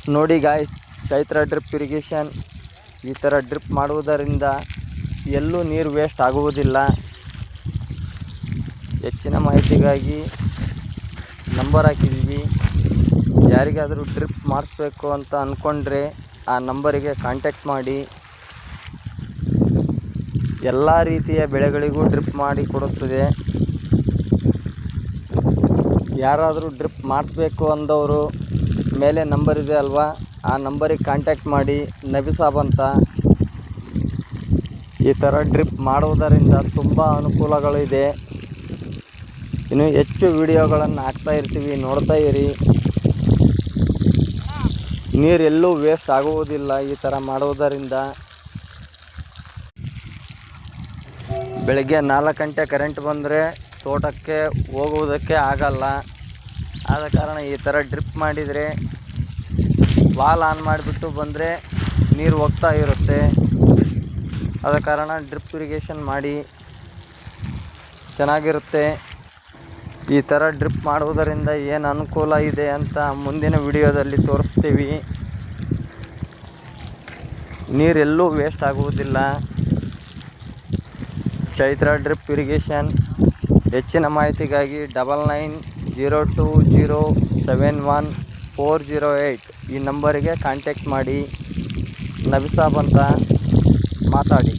ನೋಡಿ guys, Chaitra drip irrigation ಈ ಥರ ಡ್ರಿಪ್ ಮಾಡುವುದರಿಂದ ಎಲ್ಲೂ ನೀರು ವೇಸ್ಟ್ ಆಗುವುದಿಲ್ಲ. ಹೆಚ್ಚಿನ ಮಾಹಿತಿಗಾಗಿ ನಂಬರ್ ಹಾಕಿದ್ದೀವಿ. ಯಾರಿಗಾದರೂ ಡ್ರಿಪ್ ಮಾಡಿಸ್ಬೇಕು ಅಂತ ಅಂದ್ಕೊಂಡ್ರೆ ಆ ನಂಬರಿಗೆ ಕಾಂಟ್ಯಾಕ್ಟ್ ಮಾಡಿ. ಎಲ್ಲ ರೀತಿಯ ಬೆಳೆಗಳಿಗೂ ಡ್ರಿಪ್ ಮಾಡಿ ಕೊಡುತ್ತದೆ. ಯಾರಾದರೂ ಡ್ರಿಪ್ ಮಾಡಿಸ್ಬೇಕು ಅಂದವರು ಮೇಲೆ ನಂಬರ್ ಇದೆ ಅಲ್ವಾ, ಆ ನಂಬರಿಗೆ ಕಾಂಟ್ಯಾಕ್ಟ್ ಮಾಡಿ. ನಬಿ ಸಾಬ್ ಅಂತ. ಈ ಥರ ಡ್ರಿಪ್ ಮಾಡುವುದರಿಂದ ತುಂಬ ಅನುಕೂಲಗಳಿದೆ. ಇನ್ನು ಹೆಚ್ಚು ವಿಡಿಯೋಗಳನ್ನು ಹಾಕ್ತಾ ಇರ್ತೀವಿ, ನೋಡ್ತಾ ಇರಿ. ನೀರೆಲ್ಲೂ ವೇಸ್ಟ್ ಆಗುವುದಿಲ್ಲ ಈ ಥರ ಮಾಡುವುದರಿಂದ. ಬೆಳಗ್ಗೆ 4 ಗಂಟೆ ಕರೆಂಟ್ ಬಂದರೆ ತೋಟಕ್ಕೆ ಹೋಗುವುದಕ್ಕೆ ಆಗಲ್ಲ. ಆದ ಕಾರಣ ಈ ಥರ ಡ್ರಿಪ್ ಮಾಡಿದರೆ ವಾಲ್ ಆನ್ ಮಾಡಿಬಿಟ್ಟು ಬಂದರೆ ನೀರು ಹೋಗ್ತಾ ಇರುತ್ತೆ. ಆದ ಕಾರಣ ಡ್ರಿಪ್ ಇರಿಗೇಷನ್ ಮಾಡಿ, ಚೆನ್ನಾಗಿರುತ್ತೆ. ಈ ಥರ ಡ್ರಿಪ್ ಮಾಡುವುದರಿಂದ ಏನು ಅನುಕೂಲ ಇದೆ ಅಂತ ಮುಂದಿನ ವಿಡಿಯೋದಲ್ಲಿ ತೋರಿಸ್ತೀವಿ. ನೀರೆಲ್ಲೂ ವೇಸ್ಟ್ ಆಗುವುದಿಲ್ಲ. Chaitra drip irrigation. ಹೆಚ್ಚಿನ ಮಾಹಿತಿಗಾಗಿ 9902071408 ಈ ನಂಬರಿಗೆ ಕಾಂಟ್ಯಾಕ್ಟ್ ಮಾಡಿ. ನಬಿ ಸಾಬ್ ಅಂತ ಮಾತಾಡಿ.